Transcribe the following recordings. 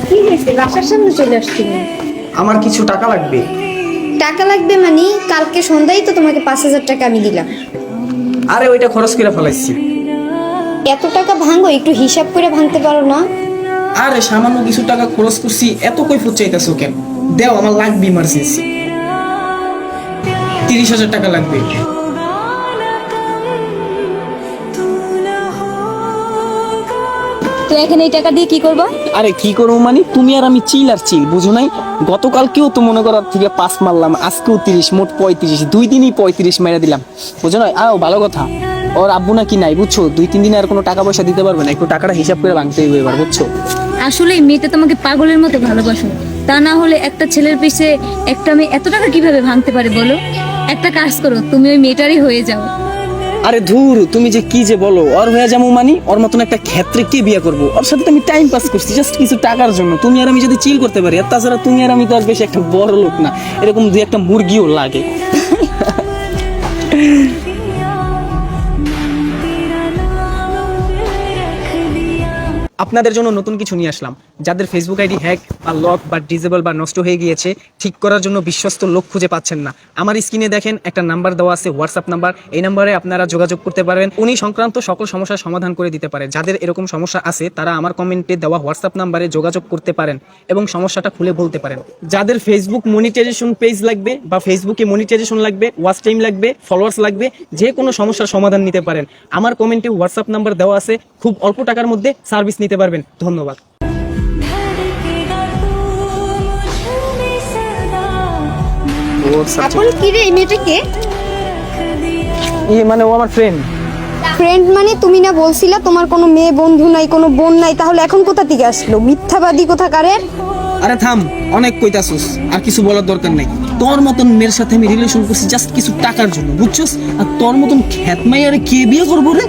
কি হয়েছে? বাসার সামনে চলে আসছি। আমার কিছু টাকা লাগবে। টাকা লাগবে মানে? কালকে সন্ধ্যায় তো তোমাকে 5,000 টাকা আমি দিলাম। আরে ওইটা খরচ করে ফেলাইছি। এত টাকা ভাঙো, একটু হিসাব করে ভাঙতে পারো না? আরে সামান্য কিছু টাকা খরচ করছি, এত কৈফিয়ত চাইতেছো কেন? দেও, আমার লাগবে ইমার্জেন্সি। 30,000 টাকা লাগবে। তো এখানে এই টাকা দিয়ে কি করবো? আরে কি করবো মানে, তুমি আর আমি চিল আর চিল, বুঝো নাই? গতকালকেও তো মনে করার থেকে 5 মারলাম, আজকেও 30, মোট 35। 2 দিনই 35 মেরে দিলাম, বুঝো না? আরো ভালো কথা, ওর আব্বু নাকি নাই, বুঝছো? 2-3 দিনে আর কোনো টাকা পয়সা দিতে পারবে না, একটু টাকাটা হিসাব করে ভাঙতে হবে এবার, বুঝছো? আসলে এই মেয়েটা তোমাকে পাগলের মতো ভালোবাসো, তা না হলে একটা ছেলের পিছে একটা মেয়ে এত টাকা কিভাবে ভাঙতে পারে বলো? একটা কাজ করো, তুমি ওই মেয়েটারই হয়ে যাও। আরে ধুর, তুমি যে কি যে বলো, ওর হয়ে যাবো মানে? ওর মতন একটা ক্ষেত্রে কে বিয়ে করবো? ওর সাথে তো আমি টাইম পাস করছি জাস্ট কিছু টাকার জন্য। তুমি আর আমি যদি চিল করতে পারি, আর তাছাড়া তুমি আর আমি তো আর বেশি একটা বড় লোক না, এরকম 2-1টা মুরগিও লাগে। আপনাদের জন্য নতুন কিছু নিয়ে আসলাম। যাদের ফেসবুক আইডি হ্যাক বা লক বা ডিসেবল বা নষ্ট হয়ে গিয়েছে, ঠিক করার জন্য বিশ্বস্ত লোক খুঁজে পাচ্ছেন না, আমার স্ক্রিনে দেখেন একটা নাম্বার দেওয়া আছে, হোয়াটসঅ্যাপ নাম্বার। এই নাম্বারে আপনারা যোগাযোগ করতে পারবেন, উনি সংক্রান্ত সকল সমস্যার সমাধান করে দিতে পারে। যাদের এরকম সমস্যা আছে তারা আমার কমেন্টে দেওয়া হোয়াটসঅ্যাপ নাম্বারে যোগাযোগ করতে পারেন এবং সমস্যাটা খুলে বলতে পারেন। যাদের ফেসবুক মনিটাইজেশন পেজ লাগবে বা ফেসবুকে মনিটাইজেশন লাগবে, ওয়াচ টাইম লাগবে, ফলোয়ার্স লাগবে, যে কোনো সমস্যার সমাধান নিতে পারেন, আমার কমেন্টে হোয়াটসঅ্যাপ নাম্বার দেওয়া আছে। খুব অল্প টাকার মধ্যে সার্ভিস নিতে পারবেন। ধন্যবাদ। আপন কি রে, এই মেয়েটা কে? মানে ও আমার ফ্রেন্ড। ফ্রেন্ড মানে? তুমি না বলছিলা তোমার কোনো মেয়ে বন্ধু নাই, কোনো বোন নাই, তাহলে এখন কোথা থেকে আসলো? মিথ্যাবাদী কোথাকারের। আরে থাম, অনেক কইতাছস, আর কিছু বলার দরকার নাই। তোর মতন মেয়ের সাথে আমি রিলেশন করছি জাস্ট কিছু টাকার জন্য, বুঝছস? আর তোর মতন খ্যাতমাই আর কে বিয়ে করবো রে?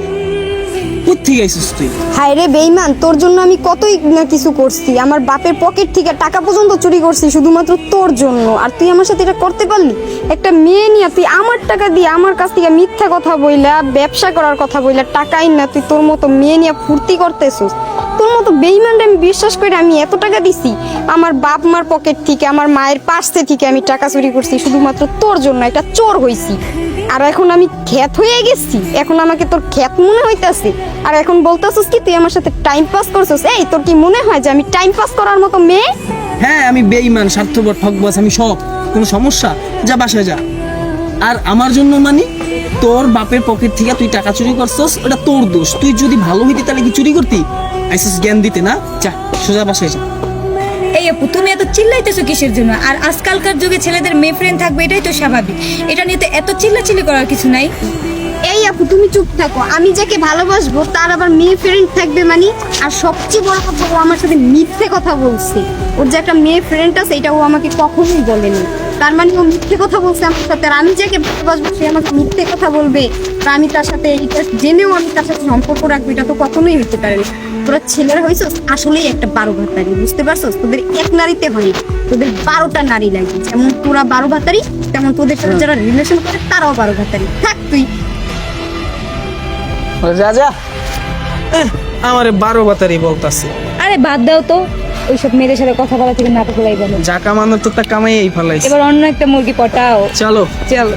কোথেকে আইছিস তুই? হায় রে বেঈমান, তোর জন্য আমি কতই না কিছু করছি। আমার বাপের পকেট থেকে টাকা পর্যন্ত চুরি করছি শুধুমাত্র তোর জন্য, আর তুই আমার সাথে এটা করতে পারলি? একটা মেয়ে নিয়ে তুই আমার টাকা দিয়ে আমার কাছ থেকে মিথ্যা কথা বইলা, ব্যবসা করার কথা বইলা, টাকাই না তুই তোর মতো মেয়ে নিয়ে ফুর্তি করতেছিস। তোর মতো বেঈমানরে আমি বিশ্বাস করে আমি এত টাকা দিছি? আমার বাপ মার পকেট থেকে, আমার মায়ের পাশে থেকে আমি টাকা চুরি করছি শুধুমাত্র তোর জন্য। একটা চোর হইছি, আর এখন আমি খ্যাত হয়ে গেছি। এখন আমাকে তোর খ্যাত মনে হইতাছে, আর এখন বলতাছিস কি তুই আমার সাথে টাইম পাস করছিস? এই তোর কি মনে হয় যে আমি টাইম পাস করার মতো মেয়ে? হ্যাঁ, আমি বেঈমান, স্বার্থপর, ঠকবাজ, আমি সব। কোনো সমস্যা? যা বাসায় যা। আর আমার জন্য মানে তোর বাপের পকেট থেকে তুই টাকা চুরি করছস, ওটা তোর দোষ। তুই যদি ভালো হইতি তাহলে কি চুরি করতি? আইসিস জ্ঞান দিতে না? যা সোজা বাসায় যা। এই আপু, তুমি এত চিল্লাইতেছো কিসের জন্য? আর আজকালকার যুগে ছেলেদের মেয়ে ফ্রেন্ড থাকবে, এটাই তো স্বাভাবিক। এটা নিয়ে তো এত চিল্লাচিল্লি করার কিছু নাই। এই আপু তুমি চুপ থাকো। আমি যাকে ভালোবাসবো তার আবার মেয়ে ফ্রেন্ড থাকবে মানে? আর সবচেয়ে বড় কথা, ও আমার সাথে মিথ্যে কথা বলছে। ওর যে একটা মেয়ে ফ্রেন্ড আছে এটা ও আমাকে কখনোই বলেনি। তার মানে ও মিথ্যে কথা বলছে আমার সাথে। আর আমি যাকে ভালোবাসবো সে আমাকে মিথ্যে কথা বলবে, আর আমি তার সাথে এটা জেনেও আমি তার সাথে সম্পর্ক রাখবো, এটা তো কখনোই হতে পারে না। তোরা ছেলেরা হয়েছ আসলেই একটা 12 ভাতারি, বুঝতে পারছো? তোদের এক নারীতে হয়, তোদের 12টা নারী লাগে। যেমন তোরা 12 ভাতারি, তেমন তোদের সাথে যারা রিলেশন করে তারাও 12 ভাতারি। থাক তুই। রাজা আমারে 12 বাতারি বলতাছে। আরে বাদ দাও তো, ওইসব মেয়েদের সাথে কথা বলা থেকে নাটক লাই বলো। যা কামানোর তো তা কামাই ফেলাইছে। এবার অন্য একটা মুরগি পটাও। চলো। চলো।